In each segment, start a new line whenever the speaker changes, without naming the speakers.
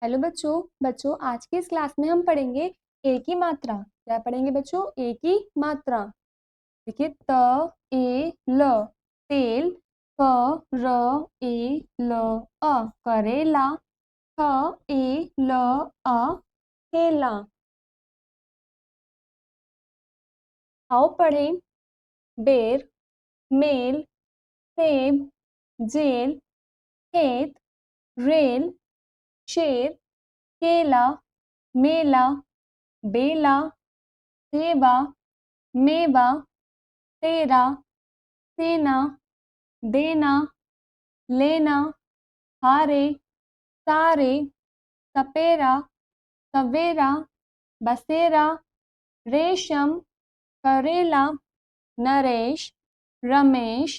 Hello बच्चों। बच्चों आज की इस क्लास में हम पढ़ेंगे ए की मात्रा। क्या पढ़ेंगे बच्चों? ए की मात्रा। देखिए त ए ल तेल, क र ए ल करेला, ख ए ल केला। आओ पढ़ें। बेर, मेल, सेब, जेल, खेत, रेल, शेर, केला, मेला, बेला, सेवा, मेवा, तेरा, सेना, देना, लेना, हारे, सारे, सपेरा, सवेरा, बसेरा, रेशम, करेला, नरेश, रमेश,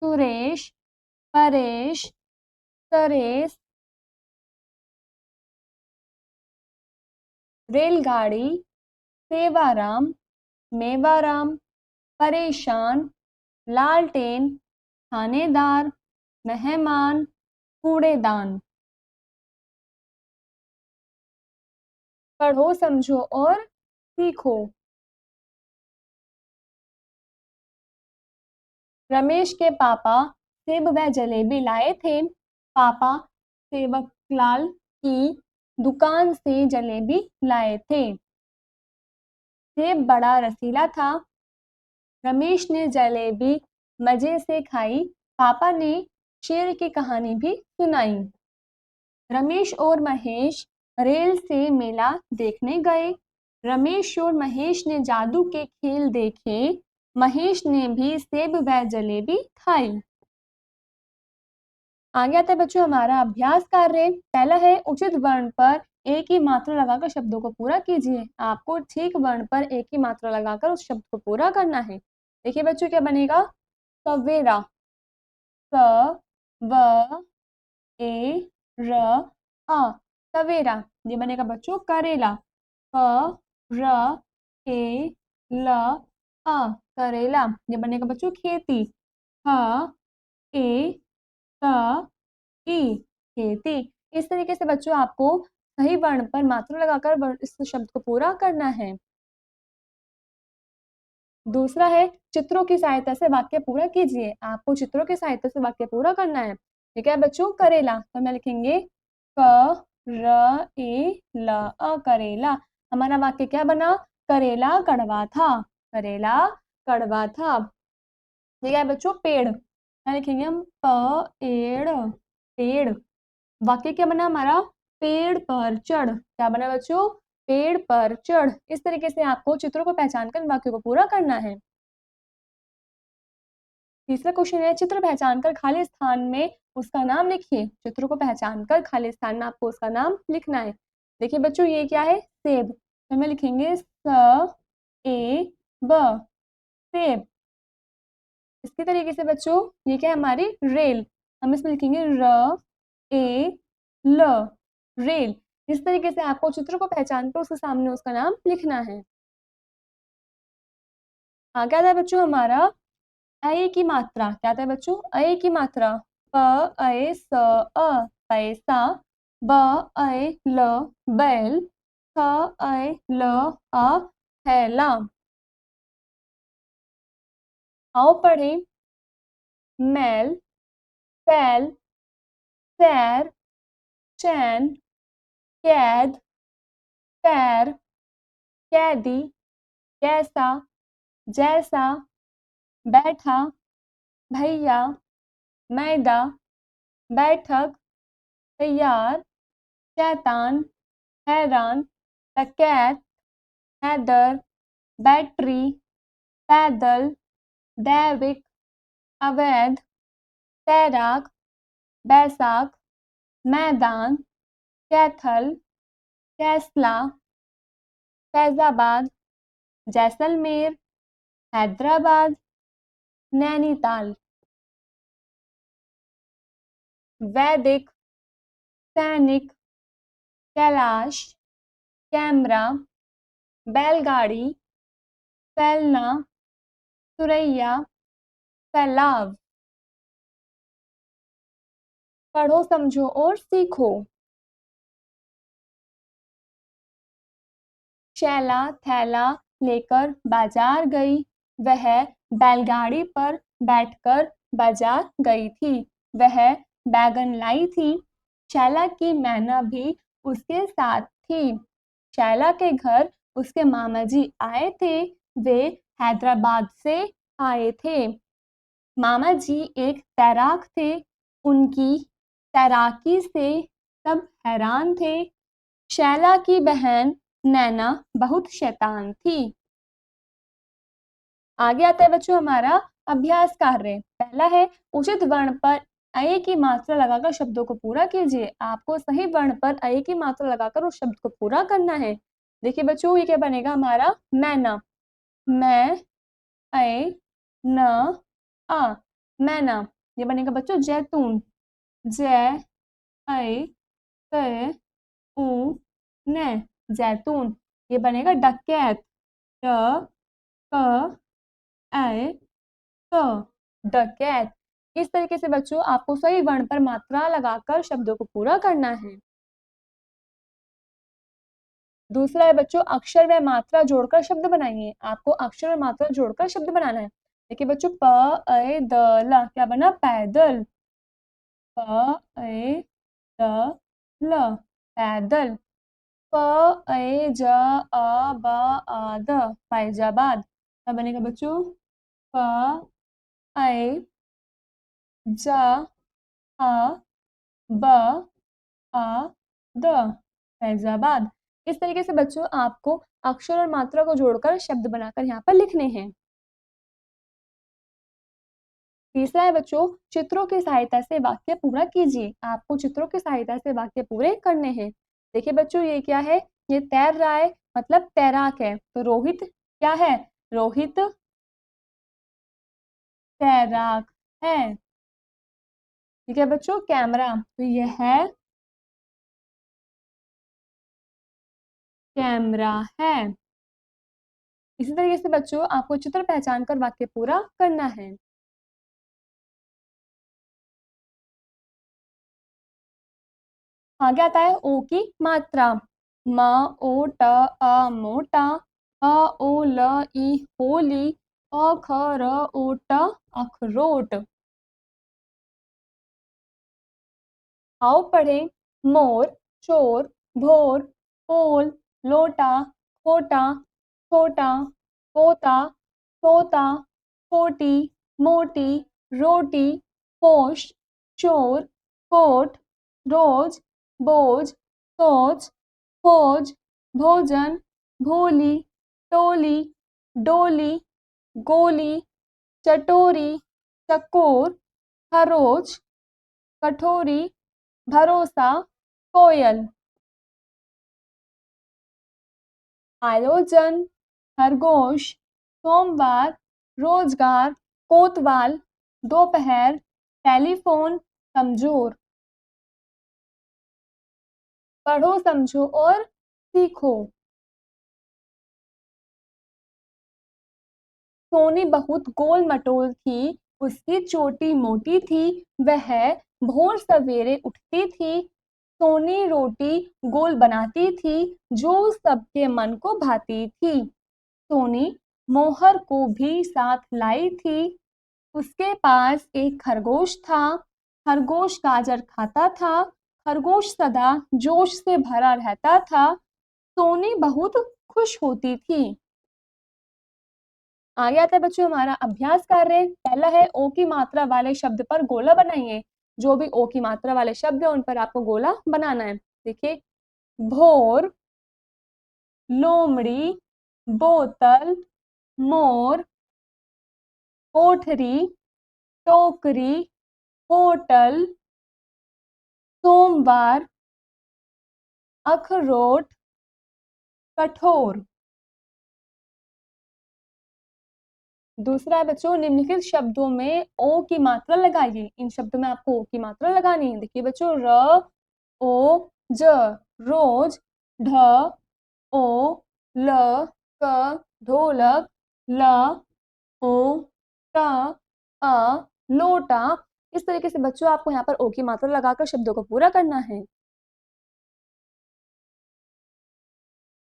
सुरेश, परेश, सरेस, रेलगाड़ी, सेवाराम, मेवाराम, परेशान, लालटेन, थानेदार, मेहमान, कूड़ेदान। पढ़ो, समझो और सीखो। रमेश के पापा सेब व जलेबी लाए थे। पापा सेवकलाल की दुकान से जलेबी लाए थे। सेब बड़ा रसीला था। रमेश ने जलेबी मजे से खाई। पापा ने शेर की कहानी भी सुनाई। रमेश और महेश रेल से मेला देखने गए। रमेश और महेश ने जादू के खेल देखे। महेश ने भी सेब व जलेबी खाई। आगे आता है बच्चों हमारा अभ्यास कार्य। पहला है उचित वर्ण पर एक ही मात्रा लगाकर शब्दों को पूरा कीजिए। आपको ठीक वर्ण पर एक ही मात्रा लगाकर उस शब्द को पूरा करना है। देखिए बच्चों क्या बनेगा? सवेरा, स व ए र आ, सवेरा। ये बनेगा बच्चों करेला, क र ए ल आ, करेला। ये बनेगा बच्चों खेती, ह ए त ई, खेती। इस तरीके से बच्चों आपको सही वर्ण पर मात्रा लगाकर इस शब्द को पूरा करना है। दूसरा है चित्रों की सहायता से वाक्य पूरा कीजिए। आपको चित्रों की सहायता से वाक्य पूरा करना है। ठीक है बच्चों, करेला तो मैं लिखेंगे क र ए ल करेला। हमारा वाक्य क्या बना? करेला कड़वा था। करेला कड़वा था। ठीक है बच्चों, पेड़ मैं लिखेंगे हम पेड़, पेड़। वाक्य क्या बना हमारा? पेड़ पर चढ़। क्या बना बच्चों? पेड़ पर चढ़। इस तरीके से आपको चित्रों को पहचान कर वाक्य को पूरा करना है। तीसरा क्वेश्चन है चित्र पहचान कर खाली स्थान में उसका नाम लिखिए। चित्र को पहचान कर खाली स्थान में आपको उसका नाम लिखना है। देखिए बच्चों ये क्या है? सेब। तो हमें लिखेंगे स ए ब, सेब। इसके तरीके से बच्चों ये क्या है? हमारी रेल। हम इसमें लिखेंगे र ए ल, रेल। इस तरीके से आपको चित्र को पहचान कर उसके सामने उसका नाम लिखना है। आगे आता है बच्चों हमारा अ की मात्रा। क्या आता है बच्चों? अ की मात्रा। प अ स अ, पैसा, ब अ ल बैल, ख अ ल अ थैला। आओ पढ़ें। मैल, फैल, सैर, चैन, कैद, पैर, कैदी, कैसा, जैसा, बैठा, भैया, मैदा, बैठक, तैयार, शैतान, हैरान, डकैत, हैदर, बैटरी, पैदल, दैविक, अवैध, तैराक, बैसाख, मैदान, कैथल, कैसला, फैजाबाद, जैसलमेर, हैदराबाद, नैनीताल। वैदिक, सैनिक, कैलाश, कैमरा, बैलगाड़ी, फैलना, सुरैया, फैलाव। पढ़ो, समझो और सीखो। शैला थैला लेकर बाजार गई। वह बैलगाड़ी पर बैठकर बाजार गई थी। वह बैगन लाई थी। शैला की मैना भी उसके साथ थी। शैला के घर उसके मामा जी आए थे। वे हैदराबाद से आए थे। मामा जी एक तैराक थे। उनकी तैराकी से सब हैरान थे। शैला की बहन नैना बहुत शैतान थी। आगे आता है बच्चों हमारा अभ्यास कार्य। पहला है उचित वर्ण पर अ की मात्रा लगाकर शब्दों को पूरा कीजिए। आपको सही वर्ण पर अ की मात्रा लगाकर उस शब्द को पूरा करना है। देखिए बच्चों ये क्या बनेगा हमारा मैना। मैं अ न आ मैना। ये बनेगा बच्चों जैतून। जै अ क उ न जैतून। ये बनेगा डकैत। ड क ऐ क डकैत। इस तरीके से बच्चों आपको सही वर्ण पर मात्रा लगाकर शब्दों को पूरा करना है। दूसरा है बच्चों अक्षर व मात्रा जोड़कर शब्द बनाइए। आपको अक्षर और मात्रा जोड़कर शब्द बनाना है। देखिए बच्चों प अ द ल क्या बना पैदल। प अ द ल पैदल। प अ ज अ ब आ द फैजाबाद। क्या बनेगा बच्चों प अ ज अ ब आ द फैजाबाद। इस तरीके से बच्चों आपको अक्षर और मात्रा को जोड़कर शब्द बनाकर यहाँ पर लिखने हैं। तीसरा है बच्चों चित्रों की सहायता से वाक्य पूरा कीजिए। आपको चित्रों की सहायता से वाक्य पूरे करने हैं। देखिए बच्चों ये क्या है, ये तैर रहा है मतलब तैराक है। तो रोहित क्या है, रोहित तैराक है। ठीक है बच्चों कैमरा, तो यह है कैमरा है। इसी तरीके से बच्चों आपको चित्र पहचान कर वाक्य पूरा करना है। आगे आता है ओ की मात्रा। म ओ ट अ मोटा, अ ओ ल ई होली, अ ख र ओ ट अखरोट। आओ पढ़े मोर, चोर, भोर, पोल, लोटा, खोटा, छोटा, पोता, तोता, छोटी, मोटी, रोटी, होश, चोर, कोट, रोज, बोझ, सोच, खोज, भोजन, भोली, टोली, डोली, गोली, चटोरी, चकोर, खरोच, कठोरी, भरोसा, कोयल। आयोजन, खरगोश, सोमवार, रोजगार, कोतवाल, दोपहर, टेलीफोन, कमजोर। पढ़ो समझो और सीखो। सोनी बहुत गोल मटोल थी, उसकी चोटी मोटी थी। वह भोर सवेरे उठती थी। सोनी रोटी गोल बनाती थी जो सबके मन को भाती थी। सोनी मोहर को भी साथ लाई थी। उसके पास एक खरगोश था। खरगोश गाजर खाता था। खरगोश सदा जोश से भरा रहता था। सोनी बहुत खुश होती थी। आगे आता है बच्चों हमारा अभ्यास कार्य। पहला है ओ की मात्रा वाले शब्द पर गोला बनाइए। जो भी ओ की मात्रा वाले शब्द है उन पर आपको गोला बनाना है। देखिए भोर, लोमड़ी, बोतल, मोर, कोठरी, टोकरी, होटल, सोमवार, अखरोट, कठोर। दूसरा है बच्चों निम्नलिखित शब्दों में ओ की मात्रा लगाइए। इन शब्दों में आपको ओ की मात्रा लगानी है। देखिए बच्चों र ओ ज रोज, ढ ओ ल क ढोलक, ल ओ ट अ लोटा। इस तरीके से बच्चों आपको यहाँ पर ओ की मात्रा लगाकर शब्दों को पूरा करना है।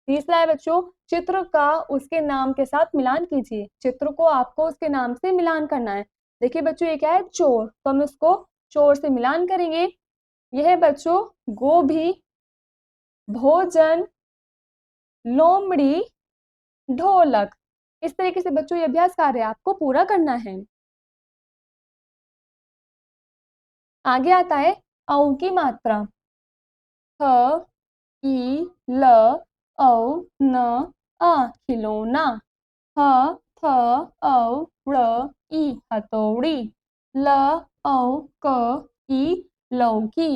तीसरा है बच्चों, चित्र का उसके नाम के साथ मिलान कीजिए। चित्र को आपको उसके नाम से मिलान करना है। देखिए बच्चों, ये क्या है, चोर, तो हम इसको चोर से मिलान करेंगे। यह है बच्चों गोभी, भोजन, लोमड़ी, ढोलक। इस तरीके से बच्चों ये अभ्यास कार्य आपको पूरा करना है। आगे आता है औ की मात्रा। ख, ई, ल, औ, न, आ, खिलौना। ह, थ, औ, ड़, ई, हथौड़ी। ल, औ, क, ई, लौकी।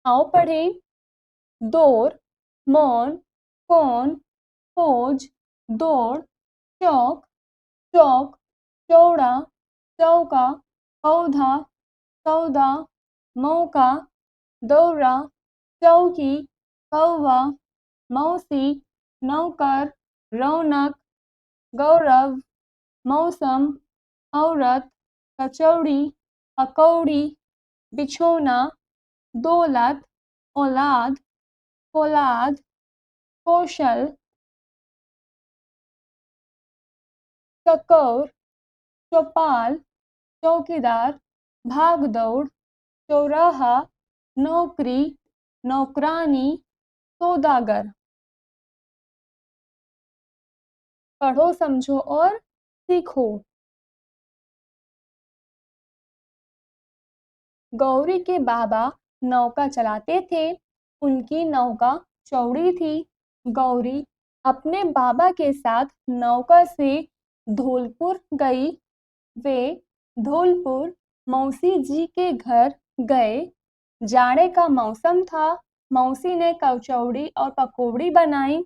आओ पढ़ें। दौर, मौन, कौन, खोज, दौड़, चौक, चौक, चौड़ा, चौका, पौधा, सौदा, मौका, दौरा, चौकी, कौवा, मौसी, नौकर, रौनक, गौरव, मौसम, औरत, कचौड़ी, पकौड़ी, बिछौना, दौलत, औलाद, फौलाद, कौशल, चकोर, चौपाल, चौकीदार, भागदौड़, चौराहा, नौकरी, नौकरानी, सौदागर। पढ़ो, समझो और सीखो। गौरी के बाबा नौका चलाते थे। उनकी नौका चौड़ी थी। गौरी अपने बाबा के साथ नौका से धौलपुर गई। वे धौलपुर मौसी जी के घर गए। जाड़े का मौसम था। मौसी ने कचौड़ी और पकौड़ी बनाई।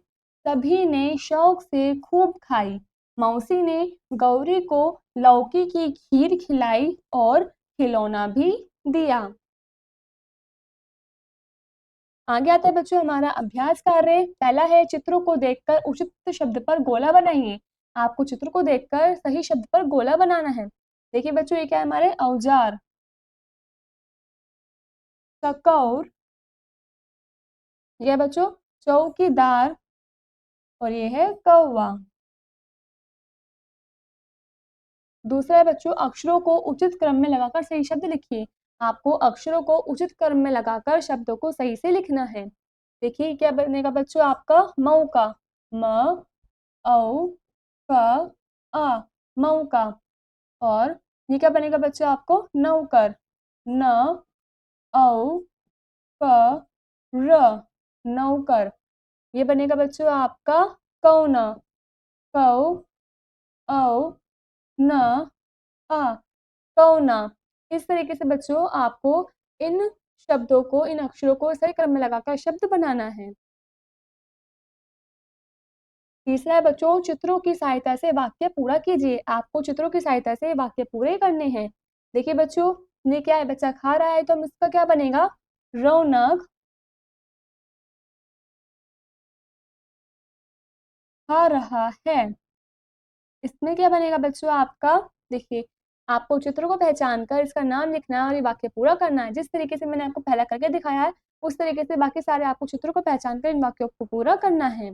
सभी ने शौक से खूब खाई। मौसी ने गौरी को लौकी की खीर खिलाई और खिलौना भी दिया। आगे आता है बच्चों हमारा अभ्यास कार्य। पहला है चित्रों को देखकर उचित शब्द पर गोला बनाइए। आपको चित्र को देखकर सही शब्द पर गोला बनाना है। देखिए बच्चों, ये क्या है, हमारे औजार। चकौर, ये है बच्चों चौकीदार, और ये है कौवा। दूसरा है बच्चों अक्षरों को उचित क्रम में लगाकर सही शब्द लिखिए। आपको अक्षरों को उचित क्रम में लगाकर शब्दों को सही से लिखना है। देखिए क्या बनेगा बच्चों आपका, मौका, म, औ, क, आ, मौका। और ये क्या बनेगा बच्चों आपको, नौकर, न, औ, क, र, नौकर। ये बनेगा बच्चों आपका कौना, कौ, औ, न, आ, कौना। इस तरीके से बच्चों आपको इन शब्दों को, इन अक्षरों को सही क्रम में लगाकर शब्द बनाना है। तीसरा है बच्चों चित्रों की सहायता से वाक्य पूरा कीजिए। आपको चित्रों की सहायता से वाक्य पूरे करने हैं। देखिए बच्चों, ये क्या है, बच्चा खा रहा है, तो हम इसका क्या बनेगा, रौनक खा रहा है। इसमें क्या बनेगा बच्चों आपका, देखिए आपको चित्र को पहचान कर इसका नाम लिखना है और ये वाक्य पूरा करना है। जिस तरीके से मैंने आपको पहला करके दिखाया है, उस तरीके से बाकी सारे आपको चित्रों को पहचान कर इन वाक्यों को पूरा करना है।